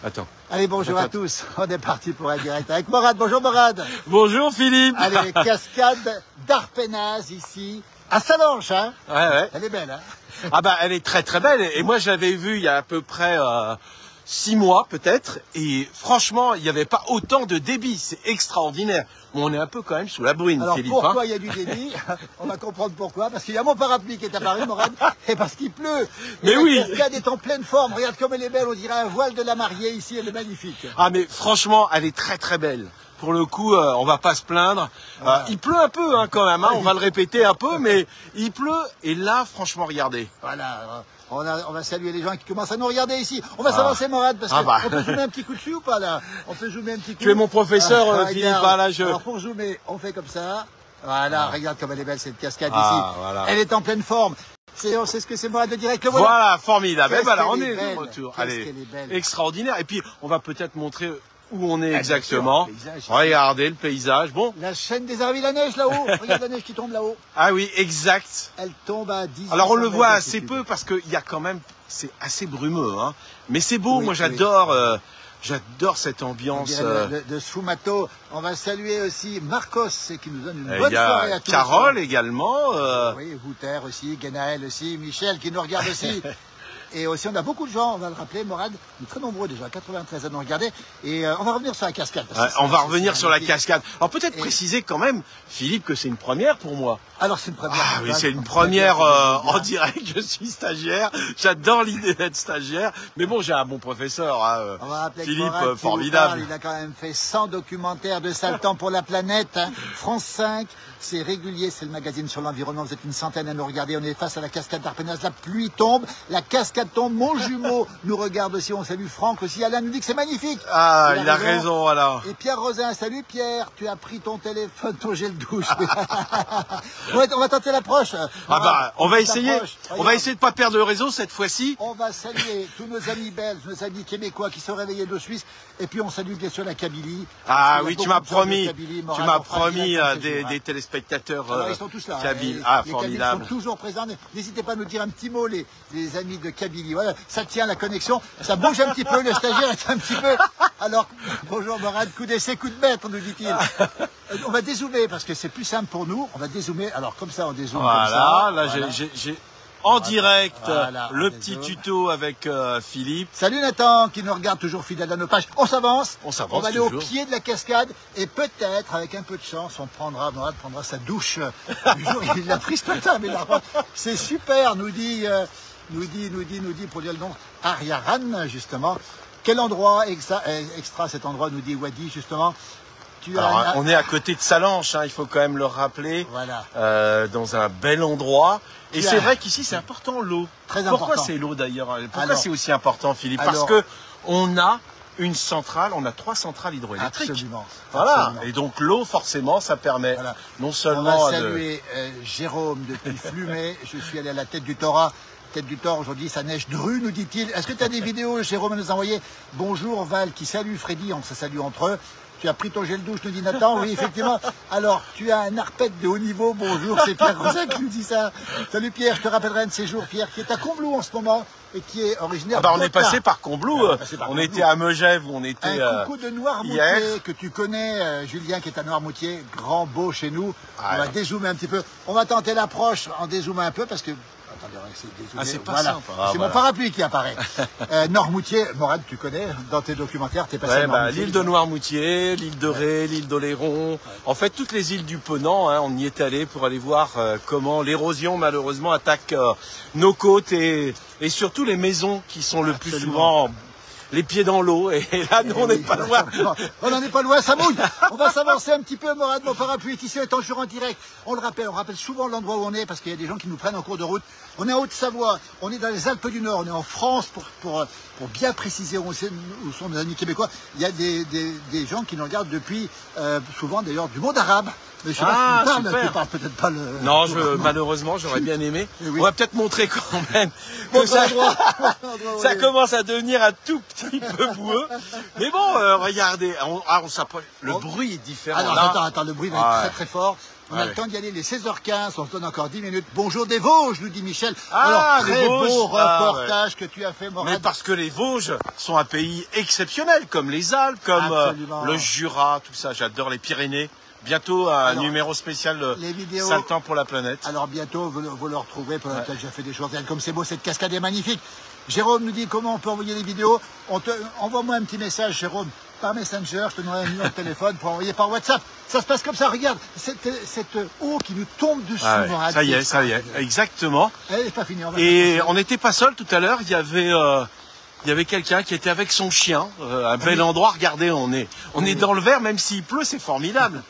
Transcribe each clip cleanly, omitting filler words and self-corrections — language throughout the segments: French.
Attends. Allez, bonjour à tous. On est parti pour un direct avec Morad. Bonjour Morad. Bonjour Philippe. Allez, cascade d'Arpenaz ici, à Salanches, hein. Ouais. Elle est belle, hein. Ah bah, elle est très très belle. Et moi, je l'avais vue il y a à peu près 6 mois peut-être. Et franchement, il n'y avait pas autant de débit. C'est extraordinaire. Bon, on est un peu quand même sous la bruine, Alors, Philippe. pourquoi il y a du débit? On va comprendre pourquoi. Parce qu'il y a mon parapluie qui est apparu, Morad, et parce qu'il pleut. Mais et oui. La cascade est en pleine forme. Regarde comme elle est belle. On dirait un voile de la mariée ici. Elle est magnifique. Ah mais franchement, elle est très très belle. Pour le coup, on va pas se plaindre. Il pleut un peu hein, quand même, hein, on va le répéter un peu, mais il pleut. Et là, franchement, regardez. Voilà. On va saluer les gens qui commencent à nous regarder ici. On va s'avancer, Morad, parce qu'on peut zoomer un petit coup dessus ou pas, là? On peut zoomer un petit coup. Tu es mon professeur, Philippe, là, Alors, pour zoomer, on fait comme ça. Voilà, regarde comme elle est belle, cette cascade ici. Voilà. Elle est en pleine forme. On sait ce que c'est, Morad, de direct. Voilà, formidable. Voilà, on est de retour. Allez, extraordinaire. Et puis, on va peut-être montrer où on est exactement. Regardez le paysage. Bon. La chaîne des Aravis, la neige là-haut. Regarde la neige qui tombe là-haut. Ah oui, exact. Elle tombe à 10. Alors on le voit assez peu parce qu'il y a quand même, c'est assez brumeux, hein. Mais c'est beau. Moi j'adore, j'adore cette ambiance. De Sfumato. On va saluer aussi Marcos qui nous donne une bonne soirée à tous. Carole également. Oui, Wouter aussi, Genaël aussi, Michel qui nous regarde aussi. Et aussi, on a beaucoup de gens, on va le rappeler, Morad, on est très nombreux déjà, 93 à nous regarder. Et on va revenir sur la cascade. On va revenir sur la cascade. Alors peut-être préciser quand même, Philippe, que c'est une première pour moi. Alors c'est une première. Ah oui, c'est une première en direct. Je suis stagiaire. J'adore l'idée d'être stagiaire. Mais bon, j'ai un bon professeur, hein, Philippe, Morad, formidable. Il a quand même fait 100 documentaires de sale temps pour la planète. Hein. France 5, c'est régulier, c'est le magazine sur l'environnement. Vous êtes une centaine à nous regarder. On est face à la cascade d'Arpenaz. La pluie tombe, la cascade tombe. Mon jumeau nous regarde aussi. On salue Franck aussi. Alain nous dit que c'est magnifique. Ah, il a raison alors. Et Pierre Rosin, salut Pierre. Tu as pris ton téléphone, ton gel douche. On va tenter l'approche. On va essayer. On va essayer de pas perdre le réseau cette fois-ci. On va saluer tous nos amis belges, nos amis québécois qui sont réveillés de Suisse. Et puis on salue bien sûr la Kabylie. Ah oui, tu m'as promis. Tu m'as promis des téléspectateurs ils sont tous là. kabyles. Les formidable. Kabyles sont toujours présents. N'hésitez pas à nous dire un petit mot, les amis de Kabylie. Voilà, ça tient la connexion. Ça bouge un petit peu. Le stagiaire est un petit peu. Alors, bonjour Morad, coup d'essai, coup de maître, nous dit-il. On va dézoomer parce que c'est plus simple pour nous. On va dézoomer. Alors comme ça, on dézoome comme ça. Là, j'ai en direct le petit tuto avec Philippe. Salut Nathan qui nous regarde toujours fidèle à nos pages. On s'avance. On va aller au pied de la cascade et peut-être, avec un peu de chance, Morad prendra sa douche du jour. Il l'a pris ce matin, mais là, c'est super, nous dit pour dire le nom, Ariaran, justement. Quel endroit extra cet endroit, nous dit Wadi, justement. On est à côté de Salanches, hein, il faut quand même le rappeler, dans un bel endroit. Et c'est vrai qu'ici, c'est important l'eau. Très important. Pourquoi c'est l'eau d'ailleurs? Pourquoi c'est aussi important, Philippe? Parce que on a une centrale, on a 3 centrales hydroélectriques. Absolument. Voilà. Et donc l'eau, forcément, ça permet non seulement on va saluer Jérôme depuis Flumet. Je suis allé à la Tête du Thora. Tête du Thor, aujourd'hui, ça neige dru, nous dit-il. Est-ce que tu as des vidéos, Jérôme, à nous envoyer? Bonjour Val, qui salue Freddy, on se salue entre eux. Tu as pris ton gel douche, nous dit Nathan. Oui, effectivement. Alors, tu as un arpète de haut niveau. Bonjour, c'est Pierre Rosin qui nous dit ça. Salut Pierre, je te rappellerai un de ces jours, Pierre, qui est à Combloux en ce moment et qui est originaire on est passé par Combloux. On était à Megève, où on était un coucou de Noirmoutier que tu connais, Julien, qui est à Noirmoutier, grand beau chez nous. On va dézoomer un petit peu. On va tenter l'approche en dézoomant un peu parce que c'est pas simple. C'est mon parapluie qui apparaît. Noirmoutier, Morad, tu connais, dans tes documentaires, t'es passé à Noirmoutier. L'île de Noirmoutier, l'île de Ré, l'île d'Oléron. En fait, toutes les îles du Ponant, hein, on y est allé pour aller voir comment l'érosion, malheureusement, attaque nos côtes et surtout les maisons qui sont le plus souvent les pieds dans l'eau. Et là, nous, on n'est pas loin. On n'en est pas loin, ça mouille. On va s'avancer un petit peu, Morad. Mon parapluie est ici, étant toujours en direct. On rappelle souvent l'endroit où on est parce qu'il y a des gens qui nous prennent en cours de route. On est en Haute-Savoie, on est dans les Alpes du Nord, on est en France pour bien préciser où sont nos amis québécois. Il y a des gens qui nous regardent depuis, souvent d'ailleurs, du monde arabe. Mais je sais pas si tu parles, super. tu parles peut-être pas le... Non, malheureusement, j'aurais bien aimé. Oui. On va peut-être montrer quand même que Bon, ça, ça oui. commence à devenir un tout petit peu boueux. Mais bon, regardez, on s'approche. Le bruit est différent. Alors, là. attends, le bruit va être très fort. On a le temps d'y aller, les 16h15, on se donne encore 10 minutes. Bonjour des Vosges, nous dit Michel. Alors, très beau reportage que tu as fait, Morad. Mais parce que les Vosges sont un pays exceptionnel, comme les Alpes, comme le Jura, tout ça. J'adore les Pyrénées. Bientôt un numéro spécial Sale temps pour la planète. Alors bientôt, vous le retrouvez. Peut-être déjà fait des choses. Comme c'est beau, cette cascade est magnifique. Jérôme nous dit comment on peut envoyer les vidéos. Envoie-moi un petit message, Jérôme, par Messenger. Je te donnerai un numéro de téléphone pour envoyer par WhatsApp. Ça se passe comme ça. Regarde, cette eau qui nous tombe dessus, Morad. Ça y est, exactement. Elle n'est pas finie. Et on n'était pas seul tout à l'heure. Il y avait quelqu'un qui était avec son chien. Un bel endroit. Regardez, on est dans le vert, même s'il pleut, c'est formidable.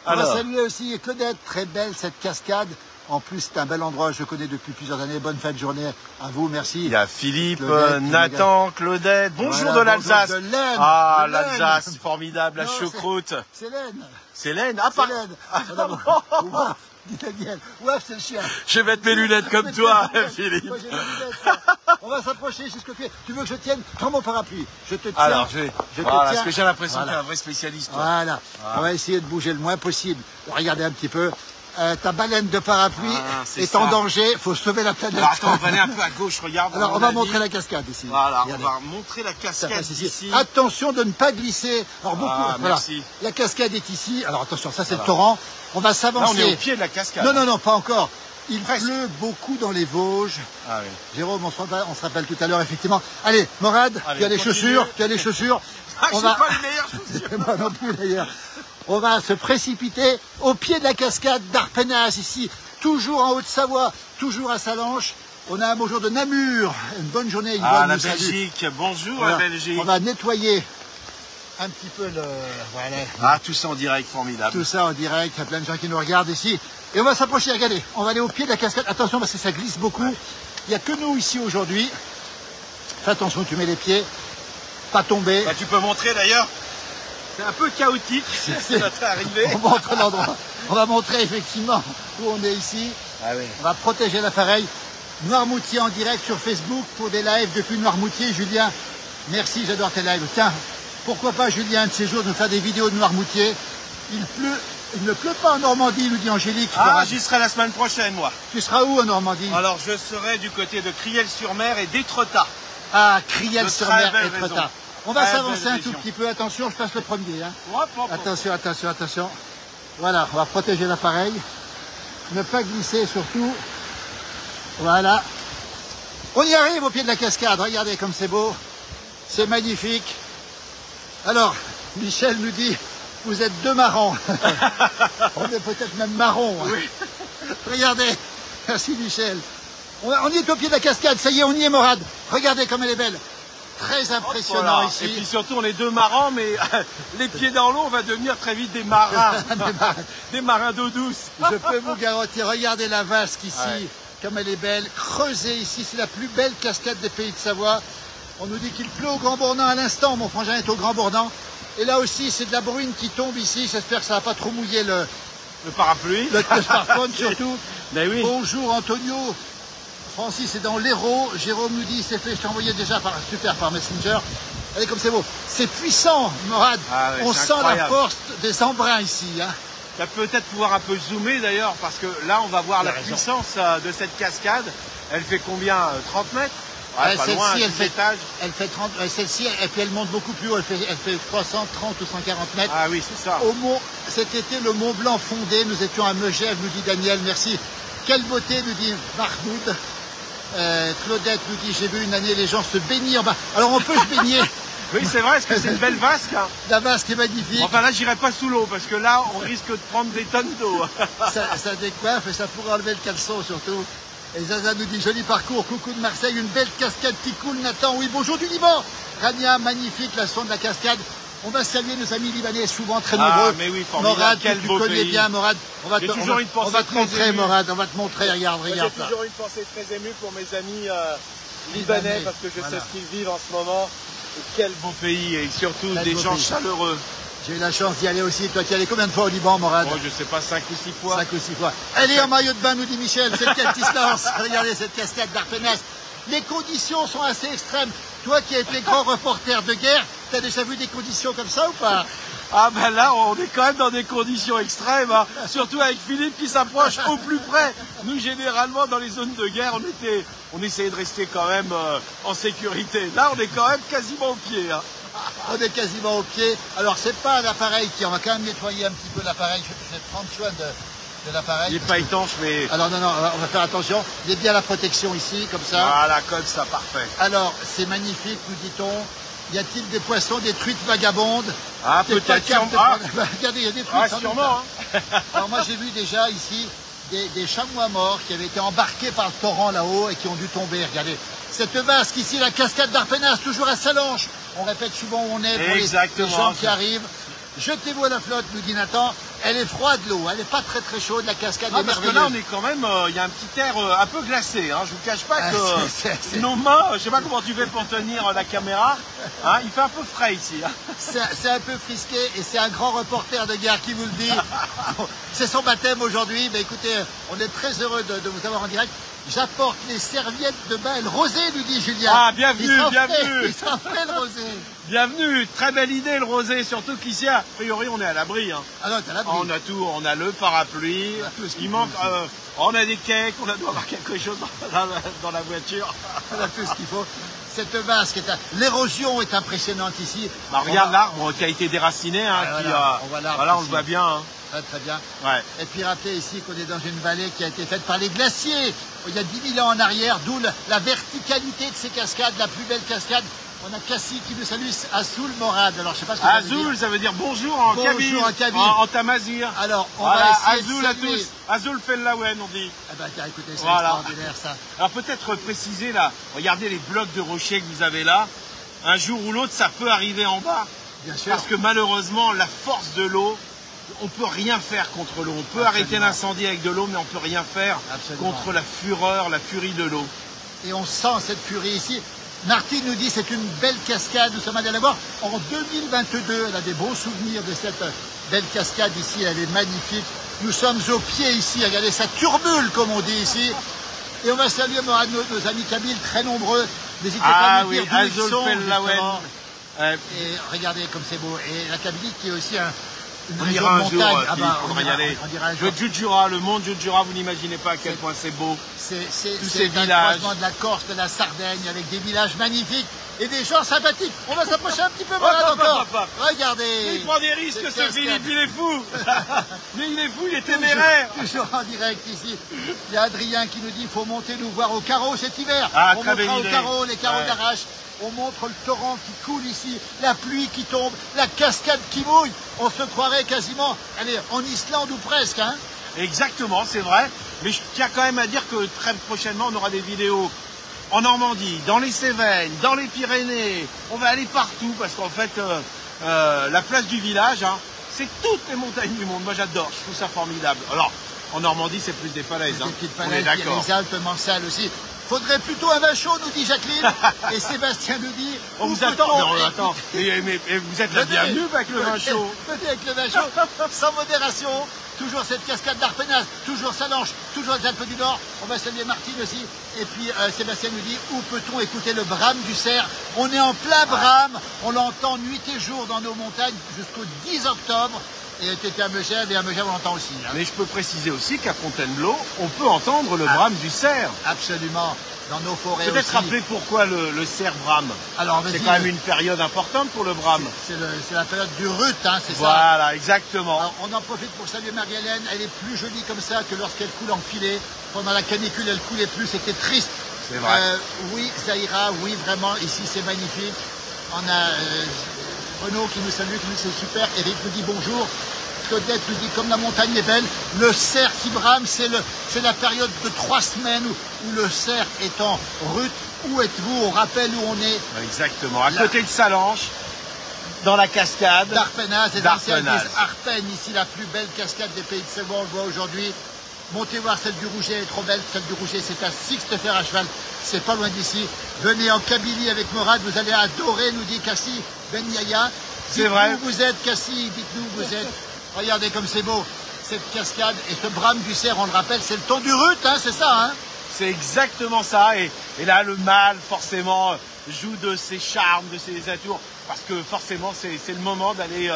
On va saluer aussi Claudette, très belle cette cascade. En plus, c'est un bel endroit, je connais depuis plusieurs années. Bonne fin de journée à vous, merci. Il y a Philippe, Claudette, Nathan, Claudette. Bonjour de l'Alsace. Ah, l'Alsace, formidable, la choucroute. C'est Laine. C'est Laine. Ah, pas. Dit Daniel. Ouaf, c'est le chien. Je vais mettre mes lunettes comme toi, Philippe. Moi, j'ai mes lunettes. On va s'approcher jusqu'au pied. Tu veux que je tienne? Prends mon parapluie. Je te tiens. Alors, je te tiens. Parce que j'ai l'impression que tu es un vrai spécialiste. Voilà. On va essayer de bouger le moins possible. Regardez un petit peu. Ta baleine de parapluie est en danger. Il faut sauver la planète. Alors, attends, on va aller un peu à gauche. Regarde. Alors, on va montrer la cascade ici. Voilà, regardez. On va montrer la cascade ici. Attention de ne pas glisser. Alors, beaucoup. Voilà. La cascade est ici. Alors, attention, ça, c'est le torrent. On va s'avancer. Là, on est au pied de la cascade. Non, pas encore. Il pleut beaucoup dans les Vosges. Ah oui. Jérôme, on se rappelle tout à l'heure, effectivement. Allez, Morad, tu as les chaussures. Ah, je n'ai pas les meilleures chaussures. Moi non plus, d'ailleurs. On va se précipiter au pied de la cascade d'Arpenaz, ici. Toujours en Haute-Savoie, toujours à Salanches. On a un beau jour de Namur. Une bonne journée. La Belgique. Bonjour, la Belgique. On va nettoyer un petit peu le... Voilà. Ah, tout ça en direct, formidable. Tout ça en direct, il y a plein de gens qui nous regardent ici. Et on va s'approcher, regardez, on va aller au pied de la cascade. Attention parce que ça glisse beaucoup. Il n'y a que nous ici aujourd'hui. Fais attention, tu mets les pieds, pas tomber. Bah, tu peux montrer d'ailleurs. C'est un peu chaotique, c'est notre arrivée. On montre l'endroit. On va montrer effectivement où on est ici. Ah oui. On va protéger l'appareil. Noirmoutier en direct sur Facebook pour des lives depuis Noirmoutier. Julien, merci, j'adore tes lives. Tiens, pourquoi pas, Julien, un de ces jours, nous faire des vidéos de Noirmoutier. Il ne pleut pas en Normandie, nous dit Angélique. Ah, j'y serai la semaine prochaine, moi. Tu seras où en Normandie? Alors, je serai du côté de Criel-sur-Mer et d'Étretat. Ah, Criel-sur-Mer et Étretat. On va s'avancer un tout petit peu. Attention, je passe le premier. Hein. Attention. Voilà, on va protéger l'appareil. Ne pas glisser surtout. Voilà. On y arrive au pied de la cascade. Regardez comme c'est beau. C'est magnifique. Alors, Michel nous dit, vous êtes deux marrons. On est peut-être même marrons. Hein. Oui. Regardez. Merci Michel. On y est au pied de la cascade. Ça y est, on y est, Morad. Regardez comme elle est belle. Très impressionnant ici. Et puis surtout, on est deux marins, mais les pieds dans l'eau, on va devenir très vite des marins. Des marins d'eau douce. Je peux vous garantir, regardez la vasque ici, comme elle est belle. Creusée ici, c'est la plus belle cascade des Pays de Savoie. On nous dit qu'il pleut au Grand Bourdin à l'instant. Mon frangin est au Grand Bourdin. Et là aussi, c'est de la bruine qui tombe ici. J'espère que ça ne va pas trop mouiller le parapluie. Le smartphone surtout. Mais oui. Bonjour Antonio. Francis est dans l'Hérault. Jérôme nous dit, c'est fait, je t'ai envoyé déjà par Messenger. Allez, comme c'est beau. C'est puissant, Morad. On sent la force des embruns ici. Hein. Tu vas peut-être pouvoir un peu zoomer d'ailleurs, parce que là, on va voir la puissance de cette cascade. Elle fait combien? 30 mètres? Celle-ci, elle fait 30. Celle-ci, et puis elle monte beaucoup plus haut. Elle fait 330 ou 140 mètres. Ah oui, c'est ça. Cet été, le Mont Blanc fondé. Nous étions à Megève, nous dit Daniel. Merci. Quelle beauté, nous dit Mahmoud. Claudette nous dit, j'ai vu une année les gens se baigner en bas. Alors on peut se baigner. Oui, c'est vrai, est-ce que c'est une belle vasque hein? La vasque est magnifique. Enfin là, j'irai pas sous l'eau parce que là, on risque de prendre des tonnes d'eau. ça décoiffe et ça pourrait enlever le caleçon surtout. Et Zaza nous dit, joli parcours, coucou de Marseille, une belle cascade qui coule, Nathan. Oui, bonjour du Liban. Rania, magnifique, la sonde de la cascade. On va saluer nos amis libanais, souvent très nombreux. Mais oui, Morad, quel tu beau connais pays. bien, Morad. On va te montrer, Morad. On va te montrer, regarde J'ai ça. toujours une pensée très émue pour mes amis libanais parce que je sais ce qu'ils vivent en ce moment. Et quel beau pays et surtout des gens chaleureux. J'ai eu la chance d'y aller aussi. Toi, tu y allais combien de fois au Liban, Morad? Bon, je sais pas, 5 ou 6 fois. 5 ou 6 fois. Elle est en maillot de bain, nous dit Michel. C'est quelle qui se lance? Regardez cette cascade d'Arpenas. Les conditions sont assez extrêmes. Toi qui as été grand reporter de guerre, tu as déjà vu des conditions comme ça ou pas? Ah ben là, on est quand même dans des conditions extrêmes, hein. Surtout avec Philippe qui s'approche au plus près. Nous, généralement, dans les zones de guerre, on essayait de rester quand même en sécurité. Là, on est quand même quasiment au pied, hein. On est quasiment au pied. Alors, c'est pas un appareil qui... On va quand même nettoyer un petit peu l'appareil. Je vais prendre soin de l'appareil. Il n'est pas étanche, mais... Alors, non, on va faire attention. Il est bien la protection ici, comme ça. Voilà, comme ça, parfait. Alors, c'est magnifique, nous dit-on. Y a-t-il des poissons, des truites vagabondes? Ah, peut-être. Regardez, il y a des truites. Ah, sûrement. Hein. Alors, moi, j'ai vu déjà ici des chamois morts qui avaient été embarqués par le torrent là-haut et qui ont dû tomber. Regardez. Cette vasque ici, la cascade d'Arpenas, toujours à Sallanches. On répète souvent où on est pour les gens qui arrivent. Jetez-vous à la flotte, nous dit Nathan. Elle est froide l'eau, elle n'est pas très très chaude, la cascade est merveilleuse. Parce que là, on est quand même, il y a un petit air un peu glacé. Hein. Je vous cache pas que nos mains, je sais pas comment tu fais pour tenir la caméra. Hein, il fait un peu frais ici. Hein. C'est un peu frisqué et c'est un grand reporter de guerre qui vous le dit. C'est son baptême aujourd'hui. Mais écoutez, on est très heureux de vous avoir en direct. J'apporte les serviettes de bain et le rosé, nous dit Julien. Ah, bienvenue, bienvenue. Il sera fait le rosé. Bienvenue, très belle idée le rosé, surtout qu'ici, a priori, on est à l'abri. Hein. Ah non, t'es à l'abri. On a tout, on a le parapluie, il manque, on a des cakes, on doit avoir quelque chose dans la voiture. On a tout ce qu'il faut. Cette vasque, l'érosion est impressionnante ici. Bah, regarde l'arbre qui a été déraciné, hein, voilà, on le voit bien. Hein. Ah, très bien. Ouais. Et puis rappelez ici qu'on est dans une vallée qui a été faite par les glaciers il y a 10 000 ans en arrière, d'où la verticalité de ces cascades, la plus belle cascade. On a Cassie qui nous salue, Azul Morad. Alors je sais pas ce que ça veut dire. Azul, ça veut dire bonjour en kabyle, en tamazir. Alors on va essayer Azul de à tous. Azul Fellawen, on dit. Eh ben, écoutez, c'est extraordinaire ça. Alors peut-être préciser là, regardez les blocs de rochers que vous avez là. Un jour ou l'autre, ça peut arriver en bas. Bien sûr. Parce que malheureusement, la force de l'eau, on peut rien faire contre l'eau. On peut arrêter l'incendie avec de l'eau, mais on peut rien faire contre la fureur, la furie de l'eau. Et on sent cette furie ici. Martine nous dit c'est une belle cascade, nous sommes allés la voir en 2022. Elle a des beaux souvenirs de cette belle cascade ici, elle est magnifique. Nous sommes au pied ici, regardez, ça turbule comme on dit ici. Et on va saluer nos amis kabyles très nombreux. N'hésitez pas à nous dire d'où ils sont. Et regardez comme c'est beau. Et la Kabylie qui est aussi une région de montagne. On faudra y aller. Le Djoudjoura, le mont Djoudjoura, vous n'imaginez pas à quel point c'est beau. Tous ces villages. De la Corse, de la Sardaigne, avec des villages magnifiques et des gens sympathiques. On va s'approcher un petit peu encore. Regardez. Il prend des risques, ce Philippe, il est fou. Mais il est fou, il est téméraire. Toujours en direct ici. Il y a Adrien qui nous dit qu'il faut monter nous voir au carreau cet hiver. Ah, on très belle montrera idée. au carreau, les carreaux d'arrache. On montre le torrent qui coule ici, la pluie qui tombe, la cascade qui mouille. On se croirait quasiment, allez, en Islande ou presque, hein. Exactement, c'est vrai. Mais je tiens quand même à dire que très prochainement, on aura des vidéos en Normandie, dans les Cévennes, dans les Pyrénées. On va aller partout parce qu'en fait, la place du village, hein, c'est toutes les montagnes du monde. Moi, j'adore, je trouve ça formidable. Alors, en Normandie, c'est plus des falaises. Hein. Des petites falaises, il y a les Alpes Mansales aussi. Faudrait plutôt un vin chaud, nous dit Jacqueline. Et Sébastien nous dit... On vous attend, on attend. Mais vous êtes la bienvenue avec le vin chaud. Venez avec le vin chaud, sans modération. Toujours cette cascade d'Arpenas, toujours Sallanches, toujours les Alpes du Nord. On va saluer Martine aussi. Et puis Sébastien nous dit, où peut-on écouter le brame du cerf? On est en plein brame, on l'entend nuit et jour dans nos montagnes jusqu'au 10 octobre. Et tu étais à Megève, et à Megève on l'entend aussi. Hein. Mais je peux préciser aussi qu'à Fontainebleau, on peut entendre le brame du cerf. Absolument, dans nos forêts peut-être aussi. rappeler pourquoi le cerf brame. Alors, c'est quand même une période importante pour le brame. C'est la période du rut, hein, c'est ça. Voilà, exactement. Alors, on en profite pour saluer Marie-Hélène. Elle est plus jolie comme ça que lorsqu'elle coule en filet. Pendant la canicule, elle coulait plus, c'était triste. C'est vrai. Oui, Zahira, oui, vraiment, ici c'est magnifique. On a Renaud qui nous salue, qui nous dit c'est super. Eric nous dit bonjour. Claudette nous dit comme la montagne est belle. Le cerf qui brame, c'est la période de 3 semaines où le cerf est en rut. Où êtes-vous? On rappelle où on est. Exactement, à côté de Sallanches, dans la cascade d'Arpenas. Les anciens disent Arpen, ici la plus belle cascade des pays de Savoie, on le voit aujourd'hui. Montez voir celle du Rouget, elle est trop belle. Celle du Rouget, c'est à Sixte Fer à cheval. C'est pas loin d'ici. Venez en Kabylie avec Morad, vous allez adorer, nous dit Cassie Ben Yaya. C'est vrai. Dites-nous où vous êtes, Cassie, dites-nous où vous êtes. Regardez comme c'est beau, cette cascade et ce brame du cerf, on le rappelle, c'est le ton du Rut, hein, c'est ça, hein? C'est exactement ça. Et là, le mâle, forcément, joue de ses charmes, de ses atours, parce que forcément, c'est le moment d'aller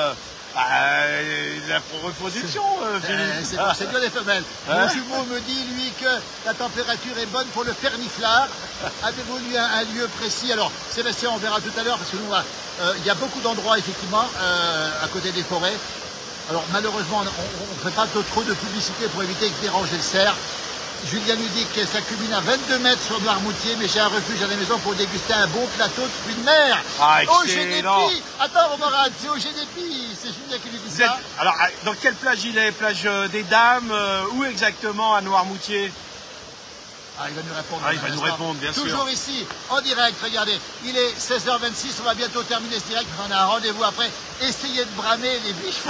la reproduction, Philippe. C'est bien les femelles. Mon jumeau me dit, lui, que la température est bonne pour le perniflard. Avez-vous lui un lieu précis? Alors, Sébastien, on verra tout à l'heure, parce que nous, il y a beaucoup d'endroits, effectivement, à côté des forêts. Alors, malheureusement, on ne fait pas trop de publicité pour éviter de déranger le cerf. Julien nous dit que ça culmine à 22 mètres sur Noirmoutier, mais j'ai un refuge à la maison pour déguster un bon plateau de fruits de mer. Ah, au Génépi. Attends, Morad, c'est au Génépi. C'est Julien qui nous dit ça. Alors, dans quelle plage il est? Plage des Dames? Où exactement à Noirmoutier? Ah, il va nous répondre. Ah, il va nous répondre, bien sûr. Toujours ici, en direct, regardez. Il est 16h26, on va bientôt terminer ce direct. On a un rendez-vous après. Essayez de bramer les biches.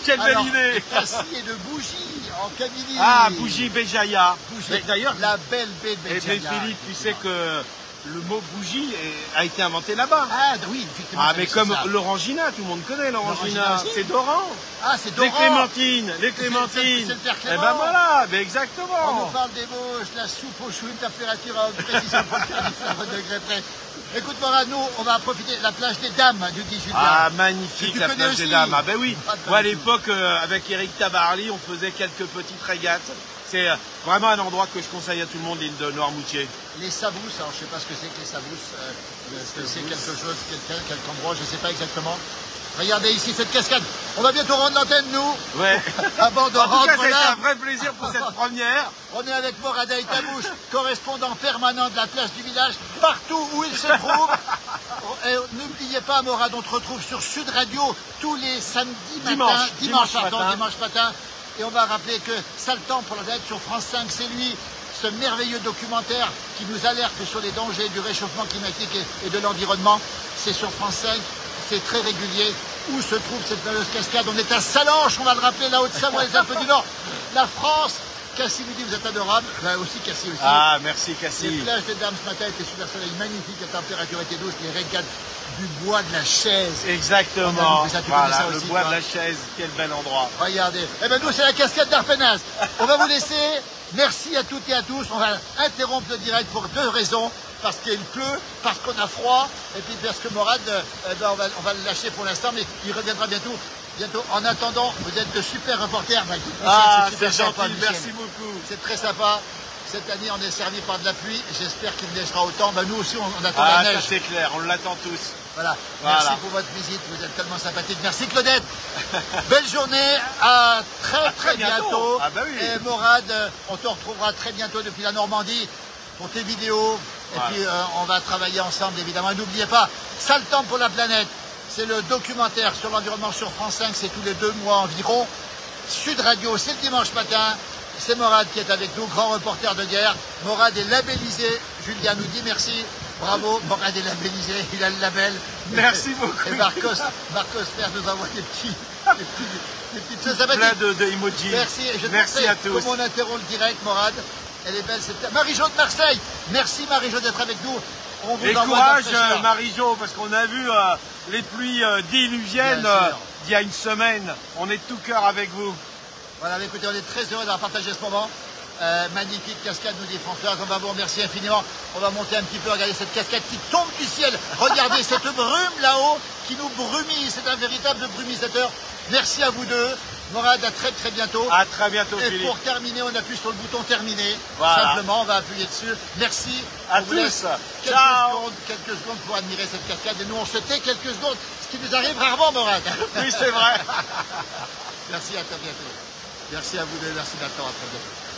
Quelle belle idée! Cassis et de bougies en Kabylie. Ah, bougie Béjaïa. D'ailleurs, la belle baie de Béjaïa. Mais Philippe, tu sais que le mot bougie a été inventé là-bas. Ah oui, effectivement. Ah, mais comme l'orangina, tout le monde connaît l'orangina. C'est d'Oran. Ah, c'est d'Oran. Les clémentines. C'est le père Clément. Eh ben voilà, mais exactement. On nous parle des bauches, la soupe aux choux, une température à haute précision pour le perniflard à degrés près. Écoute, Morad, nous, on va profiter de la plage des Dames du 10 juillet. Ah, magnifique, la plage des Dames. Ah, ben oui. Moi, à l'époque, avec Eric Tabarly, on faisait quelques petites régates. C'est vraiment un endroit que je conseille à tout le monde, l'île de Noirmoutier. Les Sabousses, alors je ne sais pas ce que c'est que les Sabousses. Est-ce que c'est quelque chose, quelque endroit, je ne sais pas exactement. Regardez ici cette cascade. On va bientôt rendre l'antenne, nous. Ouais. Avant de rentrer là. C'est un vrai plaisir pour cette première. On est avec Morad Aïtabouche, correspondant permanent de la place du village, partout où il se trouve. N'oubliez pas, Morad, on te retrouve sur Sud Radio tous les samedis matin. Dimanche matin. Et on va rappeler que Sale Temps pour la planète sur France 5, c'est lui, ce merveilleux documentaire qui nous alerte sur les dangers du réchauffement climatique et de l'environnement. C'est sur France 5, c'est très régulier. Où se trouve cette fameuse cascade? On est à Salanches, on va le rappeler, la Haute-Savoie, les Alpes du Nord, la France. Cassie nous dit vous êtes adorable. Là aussi, Cassie aussi. Ah, merci Cassie. Les plages des Dames ce matin étaient sous un soleil magnifique, la température était douce, les régates du bois de la Chaise. Exactement. Voilà, le aussi, bois de la Chaise, quel bel endroit. Regardez. Eh bien, nous, c'est la cascade d'Arpenaz. On va vous laisser. Merci à toutes et à tous. On va interrompre le direct pour deux raisons. Parce qu'il pleut, parce qu'on a froid, et puis parce que Morad, on va le lâcher pour l'instant, mais il reviendra bientôt. En attendant, vous êtes de super reporters. C'est gentil, merci beaucoup. C'est très sympa. Cette année, on est servi par de la pluie. J'espère qu'il neigera autant. Nous aussi, on attend la neige. Ça c'est clair, on l'attend tous. Voilà. Merci pour votre visite. Vous êtes tellement sympathique. Merci Claudette. Belle journée. À très bientôt. Ah bah oui. Et Morad, on te retrouvera très bientôt depuis la Normandie pour tes vidéos. Et puis, on va travailler ensemble, évidemment. N'oubliez pas, Sale Temps pour la planète. C'est le documentaire sur l'environnement sur France 5. C'est tous les 2 mois environ. Sud Radio, c'est le dimanche matin. C'est Morad qui est avec nous, grand reporter de guerre. Morad est labellisé. Julien nous dit merci. Bravo, Morad est labellisé. Il a le label. Merci beaucoup. Et Marcos Fer nous envoie des petites choses sympathiques. Plein d'emojis. Merci. Merci à tous. Comment on interrompt le direct, Morad? Elle est belle, c'est Marie-Jo de Marseille. Merci Marie-Jo d'être avec nous. On vous envoie courage Marie-Jo, parce qu'on a vu les pluies diluviennes d'il y a une semaine. On est de tout cœur avec vous. Voilà, écoutez, on est très heureux d'avoir partagé ce moment. Magnifique cascade, nous dit Françoise. On va vous remercier infiniment. On va monter un petit peu, regardez cette cascade qui tombe du ciel. Regardez cette brume là-haut qui nous brumise. C'est un véritable brumisateur. Merci à vous deux. Morad, à très bientôt. À très bientôt, Et Philippe. pour terminer, on appuie sur le bouton terminer. Voilà. Simplement, on va appuyer dessus. Merci. À tous. Quelques secondes pour admirer cette cascade. Et nous, on se tait quelques secondes, ce qui nous arrive rarement, Morad. Oui, c'est vrai. Merci, à très bientôt. Merci à vous deux. Merci Nathan, à très bientôt.